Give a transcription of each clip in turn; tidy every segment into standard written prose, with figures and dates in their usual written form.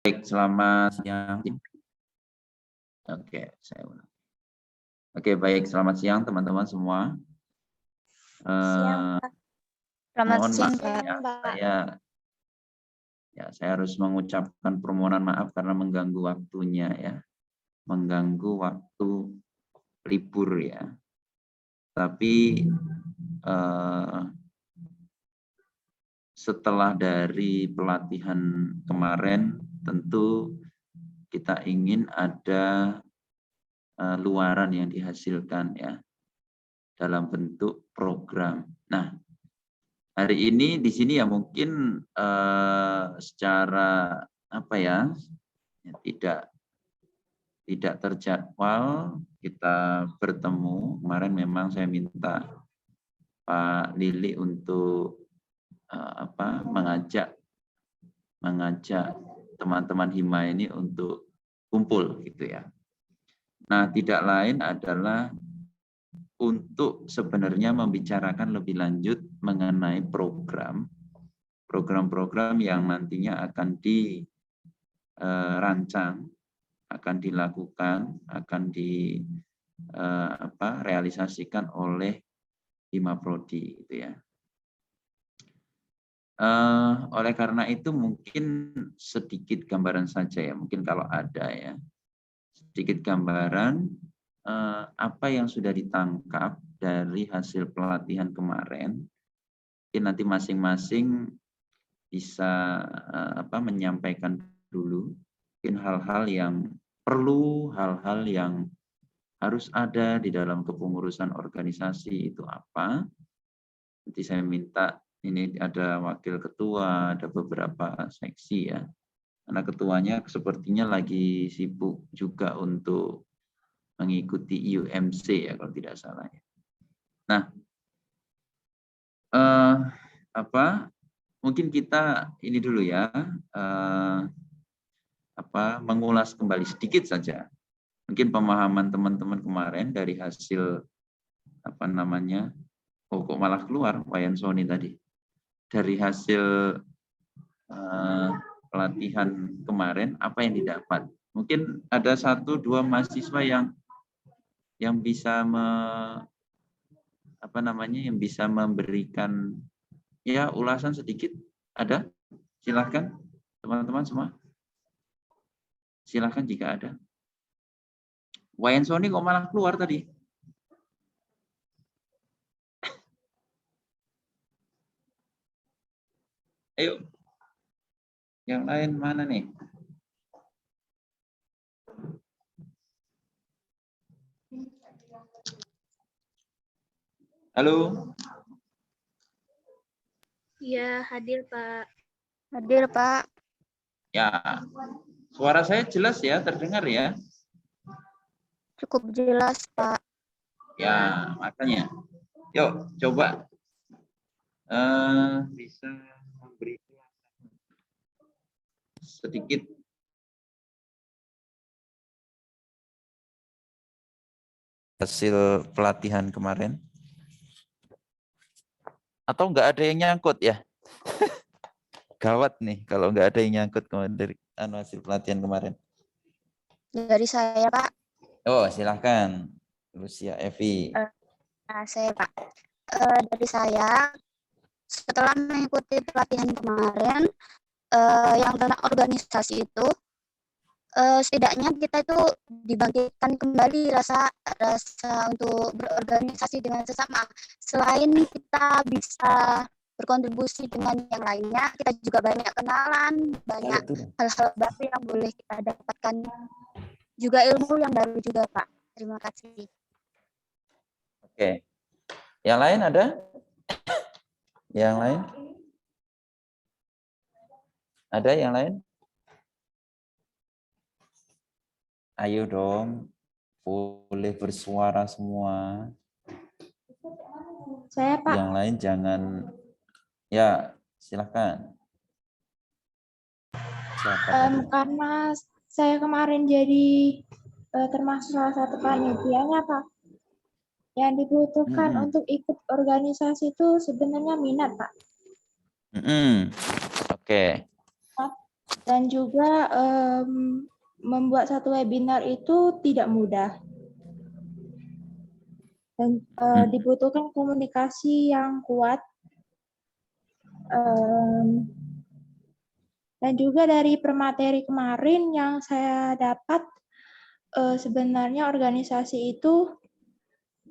Baik, selamat siang. Oke, saya ulang. Oke, baik, selamat siang teman-teman semua. Siang, Pak. Selamat Mohon siang, maaf Pak. saya harus mengucapkan permohonan maaf karena mengganggu waktunya ya, mengganggu waktu libur ya. Tapi setelah dari pelatihan kemarin, tentu kita ingin ada luaran yang dihasilkan ya dalam bentuk program. Nah, hari ini di sini ya mungkin secara apa ya tidak terjadwal kita bertemu. Kemarin memang saya minta Pak Lili untuk mengajak teman-teman Hima ini untuk kumpul gitu ya. Nah, tidak lain adalah untuk sebenarnya membicarakan lebih lanjut mengenai program-program yang nantinya akan dirancang, akan dilakukan, akan realisasikan oleh Hima Prodi gitu ya. Oleh karena itu mungkin sedikit gambaran saja ya, mungkin kalau ada ya, sedikit gambaran apa yang sudah ditangkap dari hasil pelatihan kemarin. Mungkin nanti masing-masing bisa menyampaikan dulu mungkin hal-hal yang perlu, hal-hal yang harus ada di dalam kepengurusan organisasi itu apa. Nanti saya minta, ini ada wakil ketua, ada beberapa seksi ya. Karena ketuanya sepertinya lagi sibuk juga untuk mengikuti UMC ya kalau tidak salah. Nah, mungkin kita ini dulu ya, mengulas kembali sedikit saja. Mungkin pemahaman teman-teman kemarin dari hasil kok malah keluar Wayan Sony tadi. Dari hasil pelatihan kemarin apa yang didapat? Mungkin ada 1-2 mahasiswa yang bisa memberikan ya ulasan sedikit. Ada? Silakan teman-teman semua. Silakan jika ada. Wayan Sony kok malah keluar tadi? Ayo. Yang lain mana nih? Halo? Iya, hadir, Pak. Hadir, Pak. Ya. Suara saya jelas ya, terdengar ya? Cukup jelas, Pak. Ya, makanya. Yuk, coba bisa memberi sedikit hasil pelatihan kemarin. Atau enggak ada yang nyangkut ya? Gawat nih kalau enggak ada yang nyangkut dari hasil pelatihan kemarin. Dari saya, Pak. Oh, silahkan. Lucia Evi. Saya, Pak. Dari saya, setelah mengikuti pelatihan kemarin, yang tentang organisasi itu, setidaknya kita itu dibangkitkan kembali rasa untuk berorganisasi dengan sesama. Selain kita bisa berkontribusi dengan yang lainnya, kita juga banyak kenalan, banyak hal-hal baru yang boleh kita dapatkan, juga ilmu yang baru juga, Pak. Terima kasih. Oke. Yang lain ada? Yang lain? Ada yang lain? Ayo dong, boleh bersuara semua. Saya, Pak. Yang lain jangan, ya silahkan. Karena saya kemarin jadi termasuk salah satu panitianya, Pak. Yang dibutuhkan untuk ikut organisasi itu sebenarnya minat, Pak. Oke. Dan juga membuat satu webinar itu tidak mudah. Dan dibutuhkan komunikasi yang kuat. Dan juga dari permateri kemarin yang saya dapat, sebenarnya organisasi itu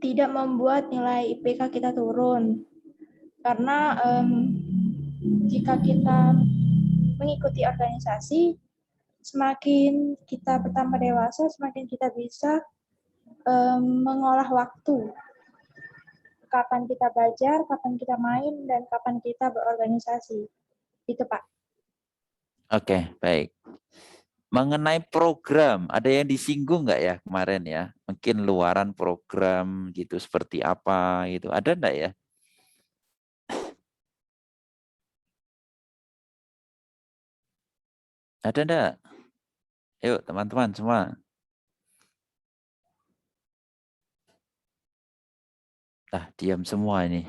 tidak membuat nilai IPK kita turun. Karena jika kita mengikuti organisasi, semakin kita bertambah dewasa, semakin kita bisa mengolah waktu. Kapan kita belajar, kapan kita main, dan kapan kita berorganisasi. Itu, Pak. Oke, baik. Mengenai program, ada yang disinggung nggak ya kemarin ya? Mungkin luaran program gitu, seperti apa gitu. Ada nggak ya? Ada nggak? Yuk teman-teman semua. Diam semua ini.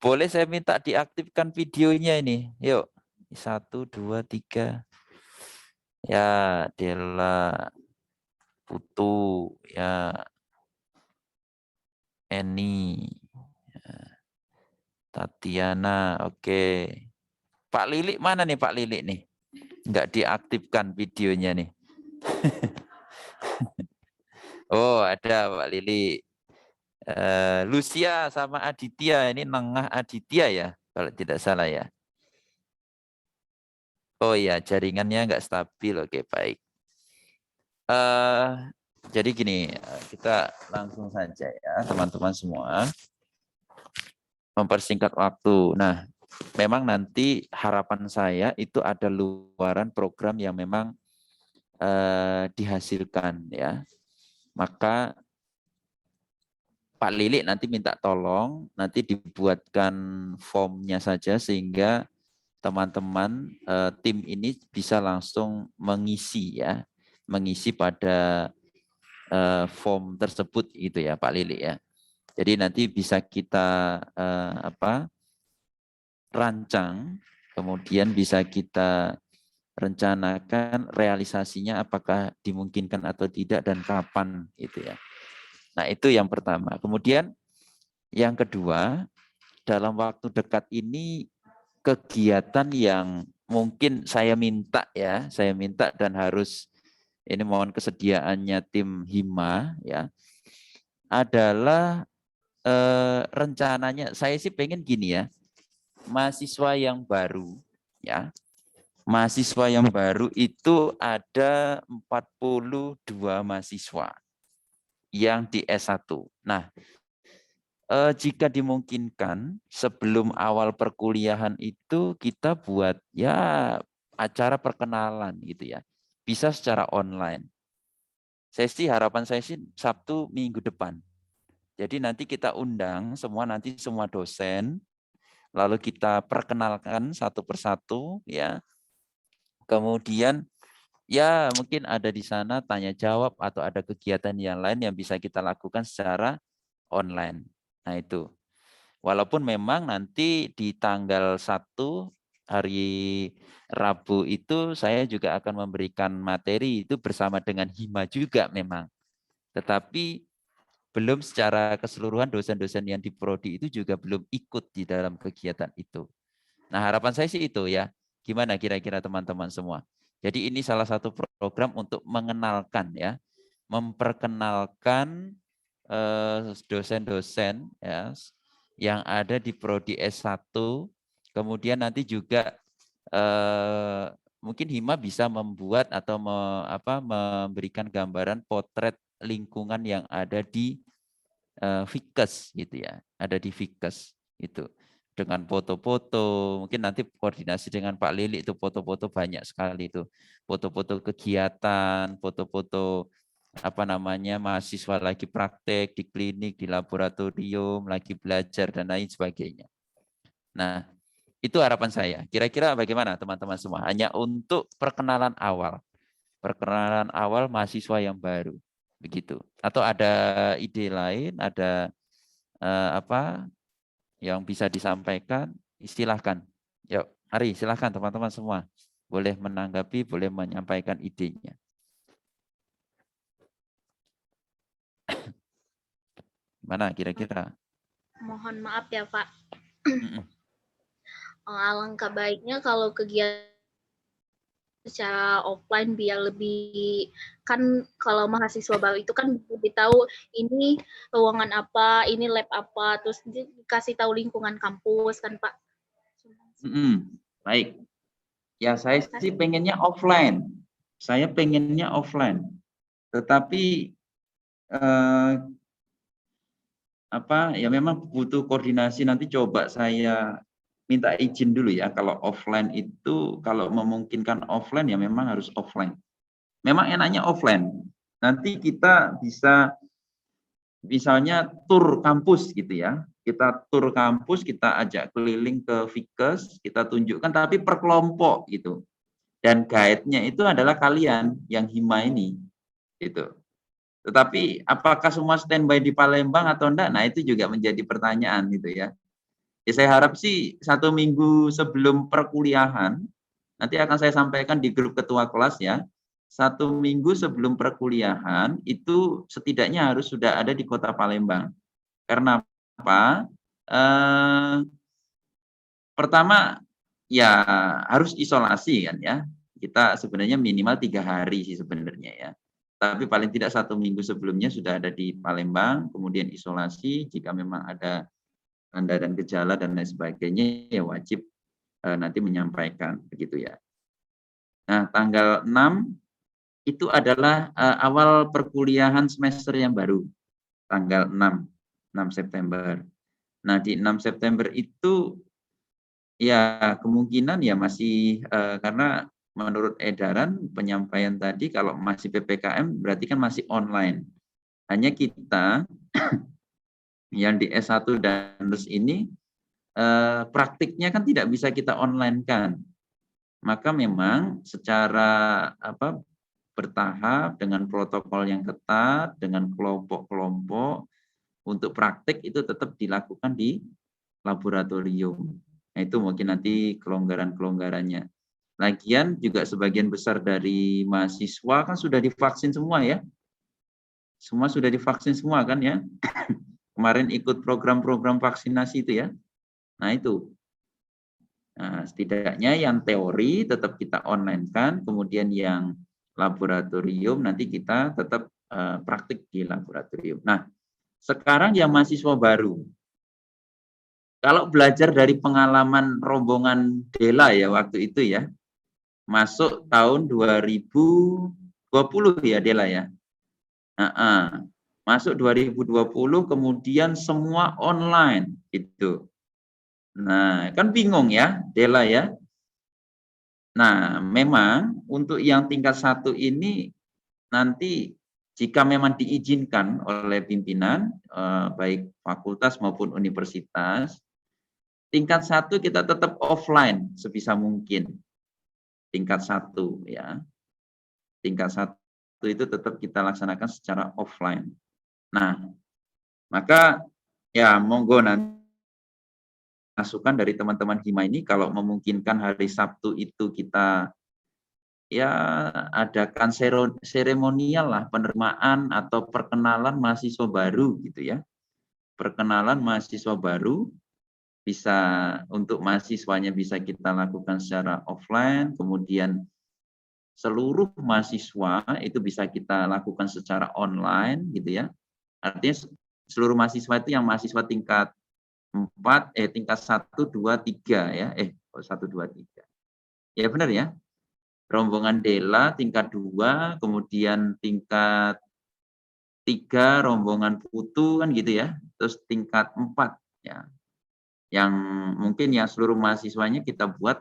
Boleh saya minta diaktifkan videonya ini? Yuk. 1, 2, 3. Ya, Dela, Putu, ya, Eni, Tatiana, oke. Pak Lilik mana nih Pak Lilik nih? Enggak diaktifkan videonya nih. Oh, ada Pak Lilik. Lucia sama Aditya, ini Nengah Aditya ya, kalau tidak salah ya. Oh iya, jaringannya enggak stabil. Oke, baik. Jadi gini, kita langsung saja ya, teman-teman semua. Mempersingkat waktu. Nah, memang nanti harapan saya itu ada luaran program yang memang dihasilkan ya. Maka Pak Lilik nanti minta tolong, nanti dibuatkan formnya saja sehingga teman-teman tim ini bisa langsung mengisi ya, mengisi pada form tersebut gitu ya Pak Lilik ya. Jadi nanti bisa kita rancang, kemudian bisa kita rencanakan realisasinya apakah dimungkinkan atau tidak dan kapan gitu ya. Nah, itu yang pertama. Kemudian yang kedua, dalam waktu dekat ini kegiatan yang mungkin saya minta ya, saya minta dan harus ini mohon kesediaannya tim Hima ya, adalah rencananya saya sih pengen gini ya, mahasiswa yang baru ya. Mahasiswa yang baru itu ada 42 mahasiswa yang di S1. Nah, jika dimungkinkan sebelum awal perkuliahan itu kita buat ya acara perkenalan gitu ya. Bisa secara online. Harapan saya sih Sabtu minggu depan. Jadi nanti kita undang nanti semua dosen, lalu kita perkenalkan satu persatu ya. Kemudian ya mungkin ada di sana tanya jawab atau ada kegiatan yang lain yang bisa kita lakukan secara online. Nah itu. Walaupun memang nanti di tanggal 1 hari Rabu itu saya juga akan memberikan materi itu bersama dengan Hima juga memang. Tetapi belum secara keseluruhan dosen-dosen yang di prodi itu juga belum ikut di dalam kegiatan itu. Nah, harapan saya sih itu ya. Gimana kira-kira teman-teman semua? Jadi ini salah satu program untuk mengenalkan ya, memperkenalkan dosen-dosen ya yang ada di prodi S1. Kemudian nanti juga mungkin Hima bisa membuat atau memberikan gambaran potret lingkungan yang ada di Fikes gitu ya, ada di Fikes itu dengan foto-foto, mungkin nanti koordinasi dengan Pak Lili itu foto-foto banyak sekali itu, foto-foto kegiatan, foto-foto mahasiswa lagi praktek di klinik, di laboratorium, lagi belajar dan lain sebagainya. Nah, itu harapan saya. Kira-kira bagaimana teman-teman semua? Hanya untuk perkenalan awal mahasiswa yang baru, begitu. Atau ada ide lain, ada yang bisa disampaikan? Istilahkan. Yuk. Mari silahkan teman-teman semua. Boleh menanggapi, boleh menyampaikan idenya. Mana kira-kira? Mohon maaf ya Pak. Alangkah baiknya kalau kegiatan secara offline biar lebih, kan kalau mahasiswa baru itu kan lebih tahu ini ruangan apa, ini lab apa, terus dikasih tahu lingkungan kampus kan Pak. Baik. Ya saya sih pengennya offline. Saya pengennya offline. Tetapi ya memang butuh koordinasi, nanti coba saya minta izin dulu ya. Kalau offline itu, kalau memungkinkan offline ya memang harus offline. Memang enaknya offline. Nanti kita bisa misalnya tur kampus gitu ya. Kita tur kampus, kita ajak keliling ke Fikes, kita tunjukkan tapi per kelompok gitu. Dan guide-nya itu adalah kalian yang hima ini gitu. Tetapi apakah semua standby di Palembang atau enggak? Nah, itu juga menjadi pertanyaan gitu ya. Ya saya harap sih 1 minggu sebelum perkuliahan, nanti akan saya sampaikan di grup ketua kelas ya. 1 minggu sebelum perkuliahan itu setidaknya harus sudah ada di Kota Palembang. Karena apa? Pertama ya harus isolasi kan ya. Kita sebenarnya minimal 3 hari sih sebenarnya ya. Tapi paling tidak 1 minggu sebelumnya sudah ada di Palembang, kemudian isolasi. Jika memang ada tanda dan gejala dan lain sebagainya, ya wajib nanti menyampaikan begitu ya. Nah, tanggal 6 itu adalah awal perkuliahan semester yang baru, tanggal 6 September. Nah, di 6 September itu ya kemungkinan ya masih karena menurut edaran penyampaian tadi kalau masih PPKM berarti kan masih online. Hanya kita yang di S1 dan terus ini praktiknya kan tidak bisa kita online kan. Maka memang secara bertahap dengan protokol yang ketat, dengan kelompok-kelompok untuk praktik itu tetap dilakukan di laboratorium. Nah, itu mungkin nanti kelonggaran-kelonggarannya. Lagian juga sebagian besar dari mahasiswa kan sudah divaksin semua ya. Semua sudah divaksin semua kan ya. Kemarin ikut program-program vaksinasi itu ya. Nah itu. Nah, setidaknya yang teori tetap kita online kan, kemudian yang laboratorium nanti kita tetap praktik di laboratorium. Nah, sekarang yang mahasiswa baru. Kalau belajar dari pengalaman rombongan Dela ya waktu itu ya, masuk tahun 2020 ya Dela ya. Masuk 2020 kemudian semua online itu. Nah, kan bingung ya Dela ya. Nah, memang untuk yang tingkat 1 ini nanti jika memang diizinkan oleh pimpinan baik fakultas maupun universitas, tingkat 1 kita tetap offline sebisa mungkin. Tingkat 1 ya. Tingkat 1 itu tetap kita laksanakan secara offline. Nah, maka ya monggo nanti masukan dari teman-teman hima ini kalau memungkinkan hari Sabtu itu kita ya adakan seremonial lah penerimaan atau perkenalan mahasiswa baru gitu ya. Perkenalan mahasiswa baru bisa untuk mahasiswanya bisa kita lakukan secara offline, kemudian seluruh mahasiswa itu bisa kita lakukan secara online gitu ya. Artinya seluruh mahasiswa itu yang mahasiswa tingkat 4 tingkat 1 2 3 ya. 1 2 3. Ya benar ya. Rombongan Dela tingkat 2, kemudian tingkat 3 rombongan Putu kan gitu ya. Terus tingkat 4 ya. Yang mungkin yang seluruh mahasiswanya kita buat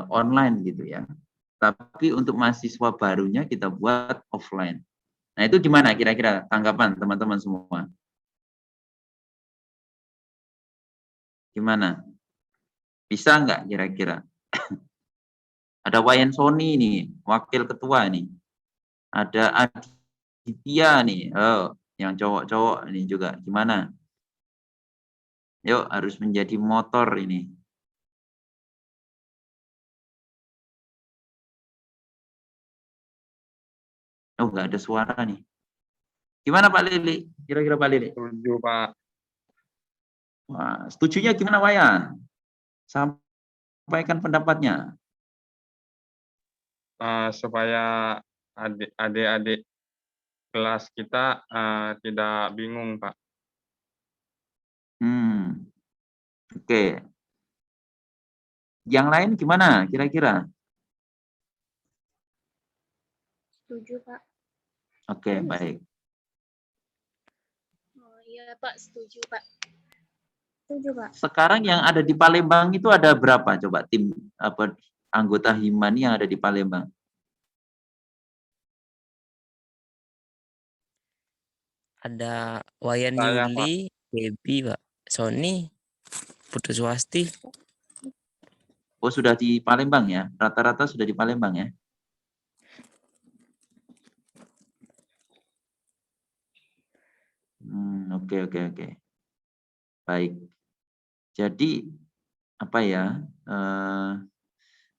online gitu ya. Tapi untuk mahasiswa barunya kita buat offline. Nah, itu gimana kira-kira tanggapan teman-teman semua? Gimana? Bisa nggak kira-kira? Ada Wayan Sony nih, wakil ketua nih. Ada Aditya nih, yang cowok-cowok ini juga. Gimana? Yuk, harus menjadi motor ini. Oh, nggak ada suara nih. Gimana Pak Lili? Kira-kira Pak Lili? Setuju, Pak. Wah, setujunya gimana Wayan? Sampaikan pendapatnya. Supaya adik-adik kelas kita tidak bingung, Pak. Oke. Yang lain gimana kira-kira? Setuju, Pak. Oke, baik. Oh iya, Pak, setuju, Pak. Setuju, Pak. Sekarang yang ada di Palembang itu ada berapa coba tim anggota Himani yang ada di Palembang? Ada Wayan Saya, Yuli, Baby, Pak. Sony, Putu Swasti. Oh, sudah di Palembang ya? Rata-rata sudah di Palembang ya? Oke. Baik. Jadi apa ya?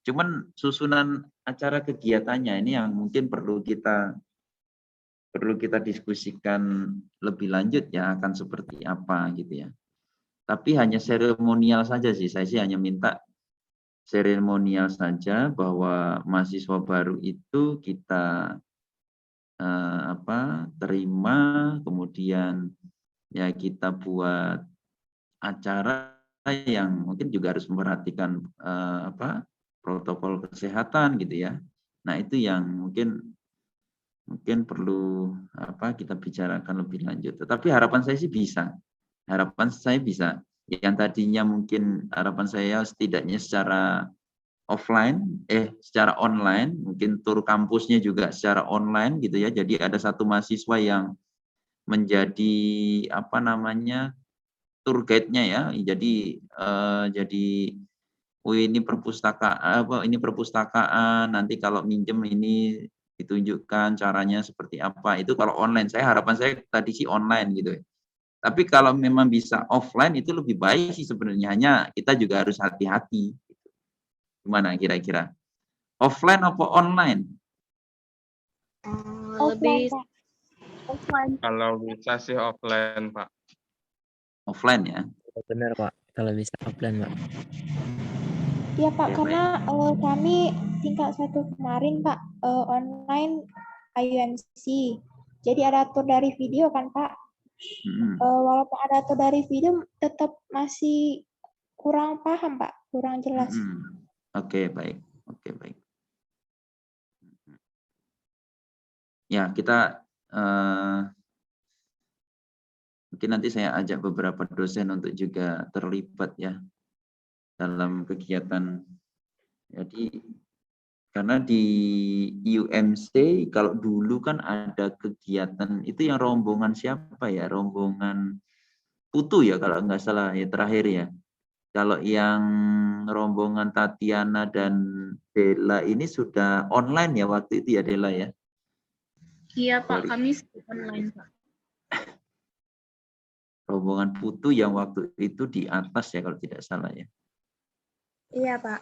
Cuman susunan acara kegiatannya ini yang mungkin perlu kita diskusikan lebih lanjut ya, akan seperti apa gitu ya. Tapi hanya seremonial saja sih. Saya sih hanya minta seremonial saja bahwa mahasiswa baru itu kita terima, kemudian ya kita buat acara yang mungkin juga harus memperhatikan protokol kesehatan gitu ya. Nah, itu yang mungkin perlu kita bicarakan lebih lanjut. Tetapi harapan saya sih bisa. Harapan saya bisa. Yang tadinya mungkin harapan saya setidaknya secara secara online, mungkin tur kampusnya juga secara online gitu ya. Jadi ada satu mahasiswa yang menjadi tour guide-nya ya. Jadi ini perpustakaan, nanti kalau minjem ini ditunjukkan caranya seperti apa. Itu kalau online. Harapan saya tadi sih online gitu ya. Tapi kalau memang bisa offline itu lebih baik sih sebenarnya. Hanya kita juga harus hati-hati. Gimana kira-kira? Offline apa online? Lebih Pak. offline. Kalau bisa sih offline, Pak. Offline ya? Benar, Pak. Kalau bisa offline, Pak. Iya Pak, Oke, karena kami tingkat 1 kemarin Pak online IUMC. Jadi ada tur dari video kan Pak. Walaupun ada tur dari video, tetap masih kurang paham Pak, kurang jelas. Oke, baik. Ya, kita mungkin nanti saya ajak beberapa dosen untuk juga terlibat ya dalam kegiatan. Jadi karena di UMC kalau dulu kan ada kegiatan itu yang rombongan siapa ya? Rombongan Putu ya kalau nggak salah ya terakhir ya. Kalau yang rombongan Tatiana dan Dela ini sudah online ya waktu itu ya Dela ya? Iya Pak, kami online Pak. Rombongan Putu yang waktu itu di atas ya kalau tidak salah ya. Iya Pak.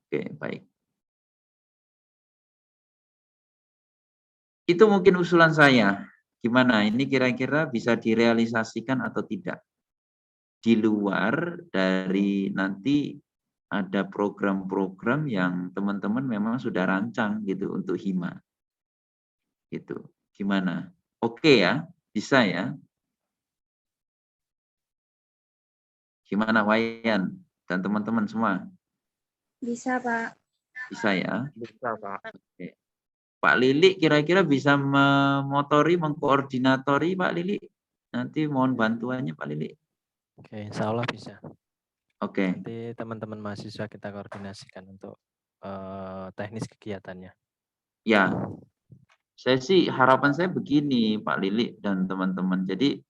Oke, baik. Itu mungkin usulan saya. Gimana? Ini kira-kira bisa direalisasikan atau tidak? Di luar dari nanti ada program-program yang teman-teman memang sudah rancang gitu untuk Hima. Gitu. Gimana? Oke ya? Bisa ya? Gimana Wayan dan teman-teman semua? Bisa Pak. Bisa ya? Bisa, Pak. Oke. Pak Lili kira-kira bisa memotori, mengkoordinatori Pak Lili? Nanti mohon bantuannya Pak Lili. Oke, insya Allah bisa. Oke. Nanti teman-teman mahasiswa kita koordinasikan untuk teknis kegiatannya. Ya, saya sih harapan saya begini Pak Lili dan teman-teman. Jadi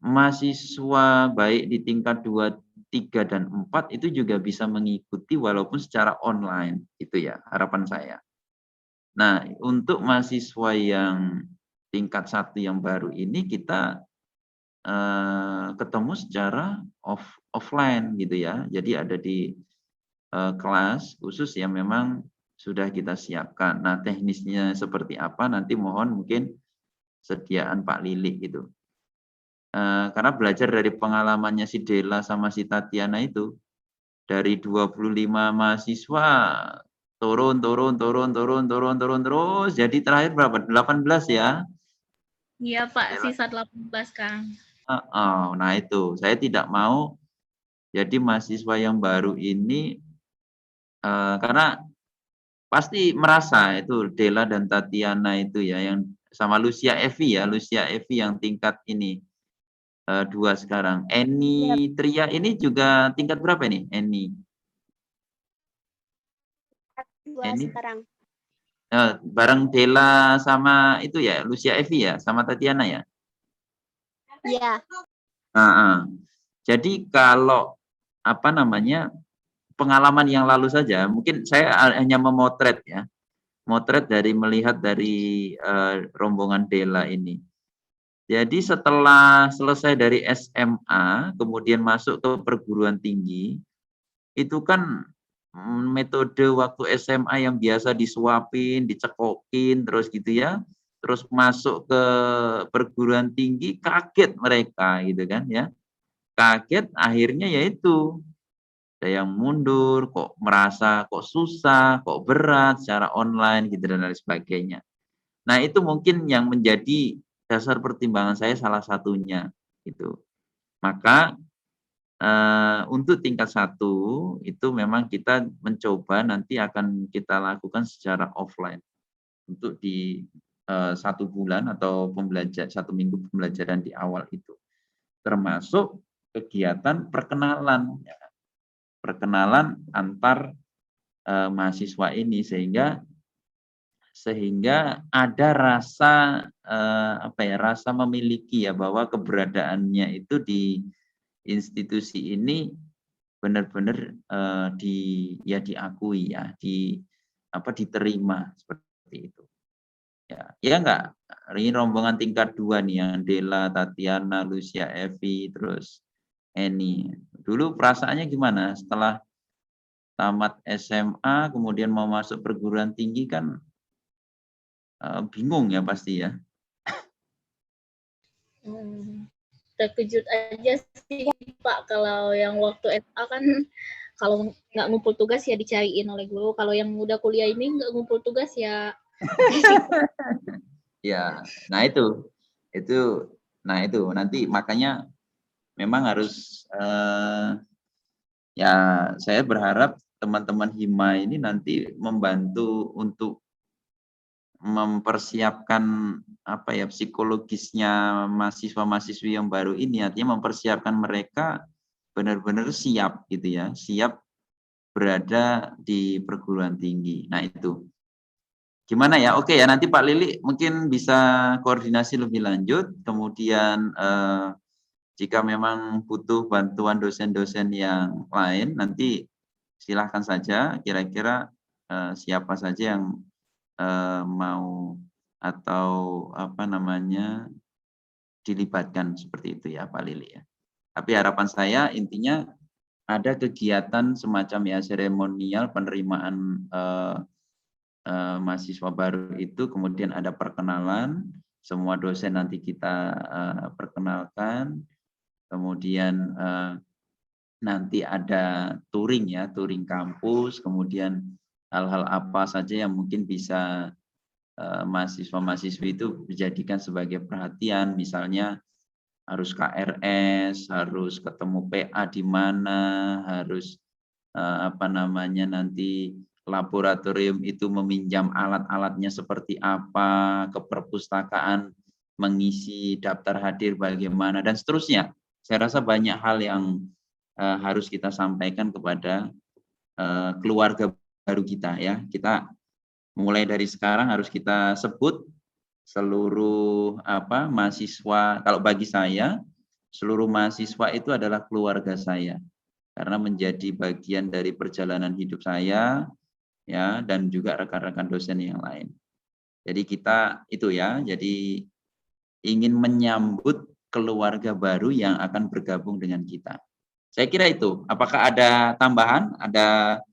mahasiswa baik di tingkat 2, 3, dan 4 itu juga bisa mengikuti walaupun secara online. Itu ya harapan saya. Nah, untuk mahasiswa yang tingkat 1 yang baru ini kita ketemu secara offline gitu ya. Jadi ada di kelas khusus yang memang sudah kita siapkan. Nah, teknisnya seperti apa nanti mohon mungkin sediaan Pak Lili gitu. Karena belajar dari pengalamannya si Dela sama si Tatiana itu, dari 25 mahasiswa turun terus, jadi terakhir berapa? 18 ya? Iya Pak, sisa 18 Kang. Nah itu, saya tidak mau jadi mahasiswa yang baru ini, karena pasti merasa itu Dela dan Tatiana itu ya, yang sama Lucia Evi yang tingkat ini, 2 sekarang. Eni Tria ini juga tingkat berapa nih, Eni? 2 Eni sekarang. bareng Dela sama itu ya, Lucia Evi ya, sama Tatiana ya? Iya. Jadi kalau apa namanya, pengalaman yang lalu saja, mungkin saya hanya memotret ya, motret dari melihat dari rombongan Dela ini. Jadi setelah selesai dari SMA, kemudian masuk ke perguruan tinggi, itu kan metode waktu SMA yang biasa disuapin, dicekokin, terus gitu ya, terus masuk ke perguruan tinggi, kaget mereka gitu kan ya. Kaget akhirnya yaitu ada yang mundur, kok merasa kok susah, kok berat secara online gitu dan lain sebagainya. Nah, itu mungkin yang menjadi dasar pertimbangan saya salah satunya gitu. Maka untuk tingkat 1 itu memang kita mencoba nanti akan kita lakukan secara offline untuk di 1 bulan atau 1 minggu pembelajaran di awal itu. Termasuk kegiatan perkenalan ya. Perkenalan antar mahasiswa ini sehingga ada rasa rasa memiliki ya, bahwa keberadaannya itu di institusi ini benar-benar diakui ya, diterima seperti itu. Ya enggak, ini rombongan tingkat 2 nih yang Dela, Tatiana, Lucia Evi, terus Eni. Dulu perasaannya gimana setelah tamat SMA kemudian mau masuk perguruan tinggi kan bingung ya pasti ya? Terkejut aja sih Pak, kalau yang waktu SMA kan kalau nggak ngumpul tugas ya dicariin oleh guru, kalau yang udah kuliah ini nggak ngumpul tugas ya. Ya, nah itu nanti makanya memang harus ya saya berharap teman-teman Hima ini nanti membantu untuk mempersiapkan psikologisnya mahasiswa-mahasiswi yang baru ini, artinya mempersiapkan mereka benar-benar siap gitu ya, siap berada di perguruan tinggi. Nah itu gimana ya? Oke ya, nanti Pak Lili mungkin bisa koordinasi lebih lanjut, kemudian jika memang butuh bantuan dosen-dosen yang lain, nanti silahkan saja, kira-kira siapa saja yang mau atau dilibatkan seperti itu ya Pak Lili ya. Tapi harapan saya intinya ada kegiatan semacam ya seremonial penerimaan mahasiswa baru itu, kemudian ada perkenalan, semua dosen nanti kita perkenalkan, kemudian nanti ada touring ya, touring kampus, kemudian hal-hal apa saja yang mungkin bisa mahasiswa-mahasiswi itu dijadikan sebagai perhatian, misalnya harus KRS, harus ketemu PA di mana, harus nanti laboratorium itu meminjam alat-alatnya seperti apa, ke perpustakaan mengisi daftar hadir bagaimana, dan seterusnya. Saya rasa banyak hal yang harus kita sampaikan kepada keluarga baru kita ya. Kita mulai dari sekarang harus kita sebut seluruh mahasiswa, kalau bagi saya seluruh mahasiswa itu adalah keluarga saya, karena menjadi bagian dari perjalanan hidup saya ya, dan juga rekan-rekan dosen yang lain. Jadi kita itu ya, jadi ingin menyambut keluarga baru yang akan bergabung dengan kita. Saya kira itu. Apakah ada tambahan? Ada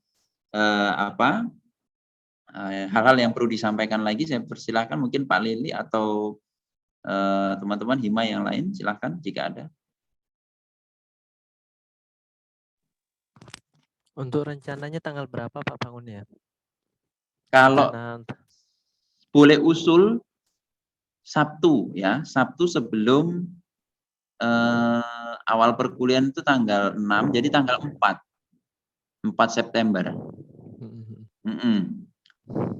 hal-hal yang perlu disampaikan lagi, saya persilahkan mungkin Pak Lili atau teman-teman Hima yang lain, silahkan jika ada. Untuk rencananya tanggal berapa Pak bangunnya? Kalau Rencana boleh usul Sabtu ya, Sabtu sebelum awal perkuliahan itu tanggal 6, jadi tanggal 4 September.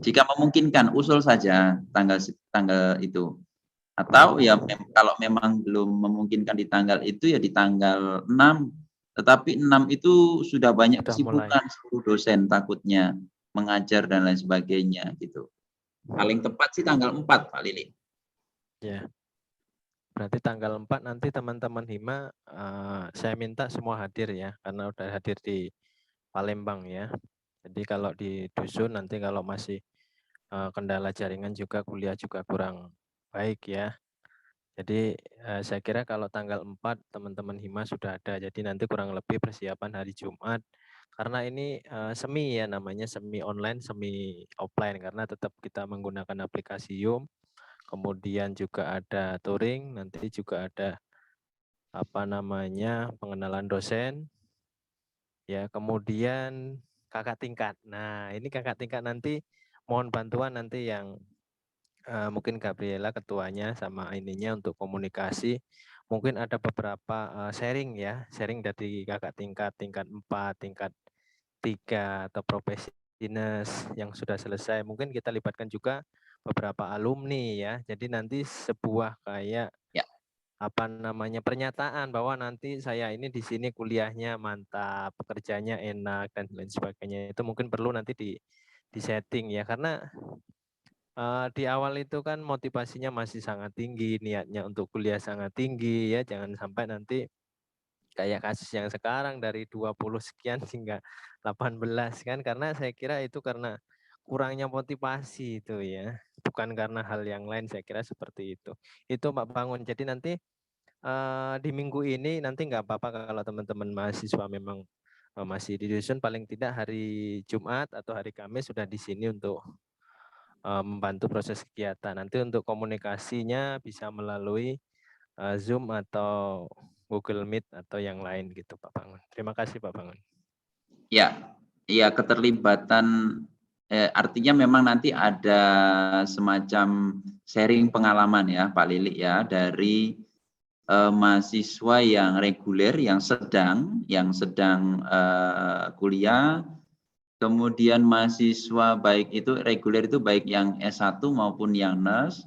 Jika memungkinkan usul saja tanggal itu. Atau ya kalau memang belum memungkinkan di tanggal itu ya di tanggal 6. Tetapi 6 itu sudah banyak kesibukan seluruh dosen takutnya mengajar dan lain sebagainya gitu. Paling tepat sih tanggal 4 Pak Lili. Ya. Berarti tanggal 4 nanti teman-teman Hima saya minta semua hadir ya, karena udah hadir di Palembang ya. Jadi kalau di dusun nanti kalau masih kendala jaringan juga kuliah juga kurang baik ya. Jadi saya kira kalau tanggal 4 teman-teman Hima sudah ada. Jadi nanti kurang lebih persiapan hari Jumat. Karena ini semi ya, namanya semi online, semi offline. Karena tetap kita menggunakan aplikasi Zoom. Kemudian juga ada touring, nanti juga ada pengenalan dosen. Ya, kemudian kakak tingkat. Nah, ini kakak tingkat nanti mohon bantuan nanti yang mungkin Gabriela ketuanya sama ininya untuk komunikasi. Mungkin ada beberapa sharing ya, sharing dari kakak tingkat 4, tingkat 3 atau profesi dinas yang sudah selesai. Mungkin kita libatkan juga beberapa alumni ya. Jadi nanti sebuah kayak pernyataan bahwa nanti saya ini di sini kuliahnya mantap, pekerjaannya enak dan lain sebagainya. Itu mungkin perlu nanti di setting ya, karena di awal itu kan motivasinya masih sangat tinggi, niatnya untuk kuliah sangat tinggi ya, jangan sampai nanti kayak kasus yang sekarang dari 20 sekian hingga 18 kan, karena saya kira itu karena kurangnya motivasi itu ya, bukan karena hal yang lain, saya kira seperti itu. Itu Pak Bangun. Jadi nanti di minggu ini nanti nggak apa-apa kalau teman-teman mahasiswa memang masih di dusun, paling tidak hari Jumat atau hari Kamis sudah di sini untuk membantu proses kegiatan. Nanti untuk komunikasinya bisa melalui Zoom atau Google Meet atau yang lain gitu Pak Bangun. Terima kasih Pak Bangun. Ya, keterlibatan artinya memang nanti ada semacam sharing pengalaman ya Pak Lili ya dari mahasiswa yang reguler yang sedang kuliah, kemudian mahasiswa baik itu reguler itu baik yang S1 maupun yang nurse,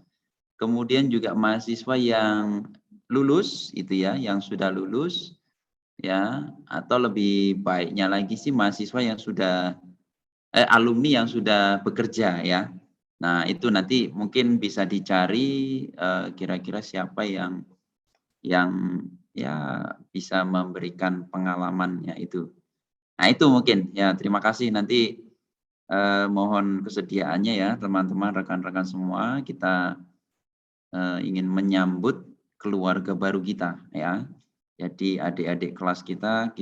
kemudian juga mahasiswa yang lulus itu ya, yang sudah lulus ya, atau lebih baiknya lagi sih mahasiswa yang sudah alumni yang sudah bekerja ya. Nah, itu nanti mungkin bisa dicari kira-kira siapa yang ya bisa memberikan pengalamannya itu. Nah, itu mungkin ya, terima kasih. Nanti mohon kesediaannya ya teman-teman, rekan-rekan semua, kita ingin menyambut keluarga baru kita ya. Jadi adik-adik kelas kita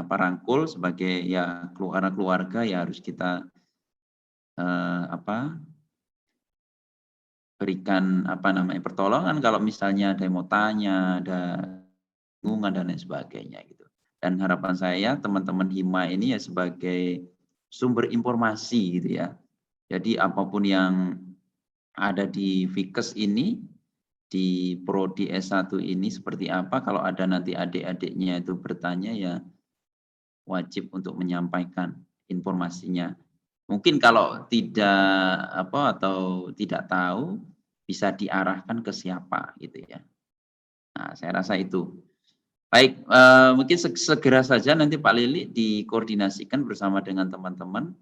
rangkul sebagai ya keluarga ya, harus kita berikan pertolongan kalau misalnya ada yang mau tanya, ada bingungan dan lain sebagainya gitu. Dan harapan saya teman-teman Hima ini ya sebagai sumber informasi gitu ya. Jadi apapun yang ada di Fikes ini, di Prodi S1 ini seperti apa, kalau ada nanti adik-adiknya itu bertanya ya wajib untuk menyampaikan informasinya. Mungkin kalau tidak atau tidak tahu bisa diarahkan ke siapa gitu ya. Nah, saya rasa itu. Baik, mungkin segera saja nanti Pak Lili dikoordinasikan bersama dengan teman-teman.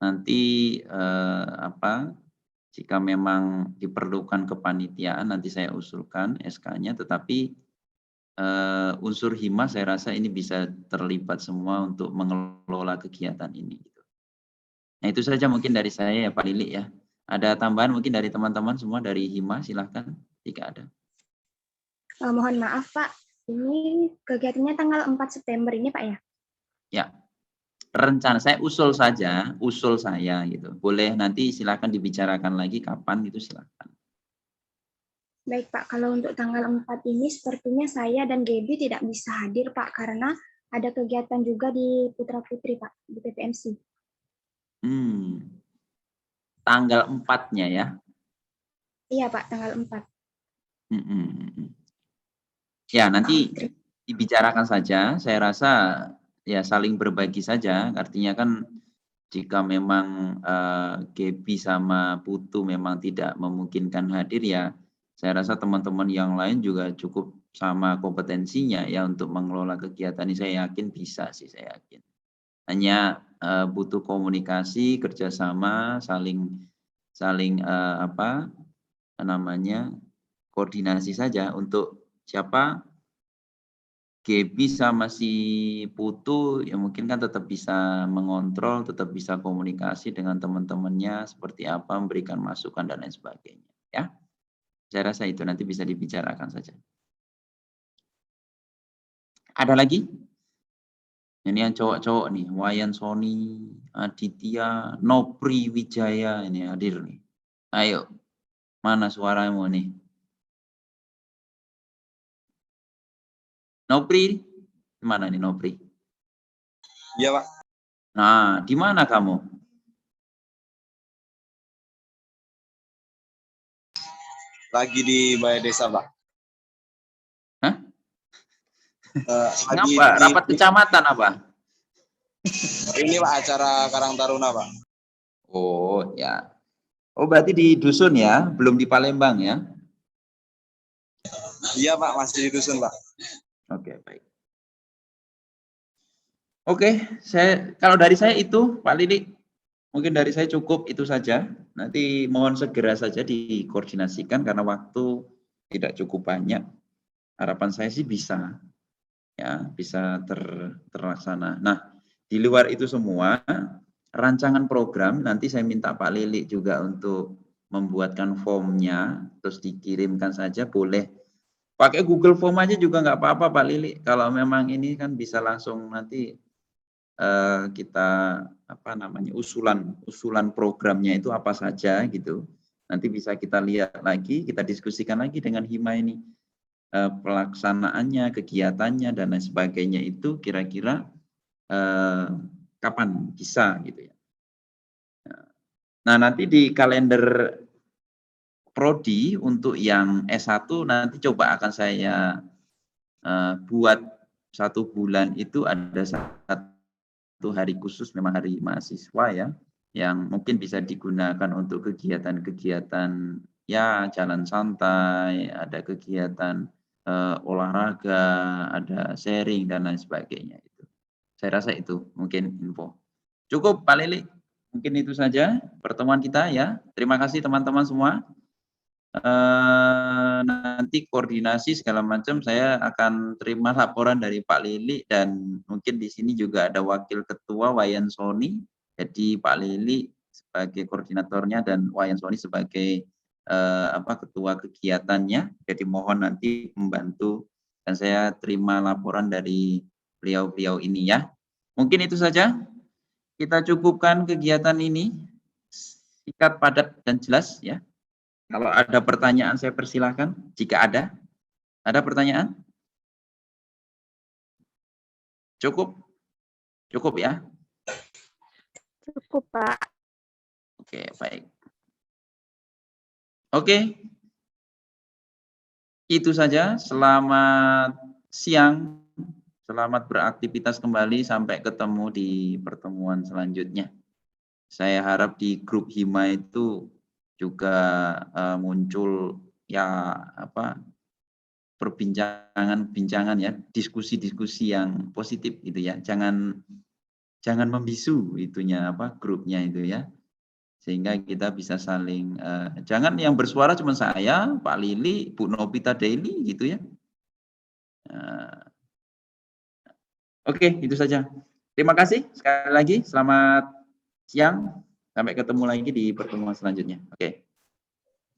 Nanti jika memang diperlukan kepanitiaan nanti saya usulkan SK-nya, tetapi unsur Hima saya rasa ini bisa terlibat semua untuk mengelola kegiatan ini. Nah, itu saja mungkin dari saya ya Pak Lili ya. Ada tambahan mungkin dari teman-teman semua dari Hima, silahkan jika ada. Mohon maaf Pak, ini kegiatannya tanggal 4 September ini Pak ya? Ya. rencana saya usul saya gitu. Boleh nanti silakan dibicarakan lagi kapan itu silakan. Baik Pak, kalau untuk tanggal 4 ini sepertinya saya dan Gaby tidak bisa hadir Pak, karena ada kegiatan juga di Putra Putri Pak, di PPMC. Tanggal 4-nya ya? Iya Pak, tanggal 4. Ya, nanti dibicarakan saja. Saya rasa ya saling berbagi saja. Artinya kan jika memang Gaby sama Putu memang tidak memungkinkan hadir, ya saya rasa teman-teman yang lain juga cukup sama kompetensinya ya untuk mengelola kegiatan ini. Saya yakin bisa sih, saya yakin. Hanya butuh komunikasi, kerjasama, saling koordinasi saja untuk siapa. Gaby sama si Putu ya mungkin kan tetap bisa mengontrol, tetap bisa komunikasi dengan teman-temannya seperti apa, memberikan masukan dan lain sebagainya. Ya, saya rasa itu nanti bisa dibicarakan saja. Ada lagi? Ini yang cowok-cowok nih, Wayan Sony, Aditya, Nopri Wijaya ini hadir nih. Ayo, mana suaramu nih? Nopri, mana nih Nopri? Iya Pak. Nah, di mana kamu? Lagi di Balai Desa Pak. Hah? Lagi Ngapa? Rapat kecamatan apa? Ini Pak, acara Karang Taruna Pak. Oh ya. Oh berarti di dusun ya, belum di Palembang ya? Iya Pak, masih di dusun Pak. Oke, baik. Oke, kalau dari saya itu Pak Lili, mungkin dari saya cukup itu saja. Nanti mohon segera saja dikoordinasikan karena waktu tidak cukup banyak. Harapan saya sih bisa, ya bisa terlaksana. Nah, di luar itu semua, rancangan program nanti saya minta Pak Lili juga untuk membuatkan formnya, terus dikirimkan saja boleh. Pakai Google Form aja juga nggak apa-apa Pak Lili. Kalau memang ini kan bisa langsung nanti kita usulan programnya itu apa saja gitu. Nanti bisa kita lihat lagi, kita diskusikan lagi dengan Hima ini pelaksanaannya, kegiatannya dan lain sebagainya itu kira-kira kapan bisa gitu ya. Nah nanti di kalender prodi untuk yang S1 nanti coba akan saya buat 1 bulan itu ada satu hari khusus, memang hari mahasiswa ya, yang mungkin bisa digunakan untuk kegiatan-kegiatan ya jalan santai, ada kegiatan olahraga, ada sharing dan lain sebagainya itu. Saya rasa itu mungkin info. Cukup Pak Lili, mungkin itu saja pertemuan kita ya. Terima kasih teman-teman semua. Nanti koordinasi segala macam saya akan terima laporan dari Pak Lili dan mungkin di sini juga ada wakil ketua Wayan Sony. Jadi Pak Lili sebagai koordinatornya dan Wayan Sony sebagai ketua kegiatannya. Jadi mohon nanti membantu dan saya terima laporan dari beliau-beliau ini ya. Mungkin itu saja. Kita cukupkan kegiatan ini. Singkat, padat dan jelas ya. Kalau ada pertanyaan saya persilahkan, jika ada. Ada pertanyaan? Cukup? Cukup ya? Cukup, Pak. Oke, baik. Oke. Itu saja. Selamat siang. Selamat beraktivitas kembali. Sampai ketemu di pertemuan selanjutnya. Saya harap di grup Hima itu juga muncul ya perbincangan ya, diskusi-diskusi yang positif gitu ya. Jangan membisu itunya grupnya itu ya. Sehingga kita bisa saling jangan yang bersuara cuma saya, Pak Lili, Bu Novita Daily gitu ya. Oke, itu saja. Terima kasih sekali lagi. Selamat siang. Sampai ketemu lagi di pertemuan selanjutnya. Oke.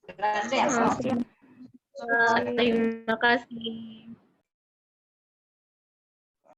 Terima kasih.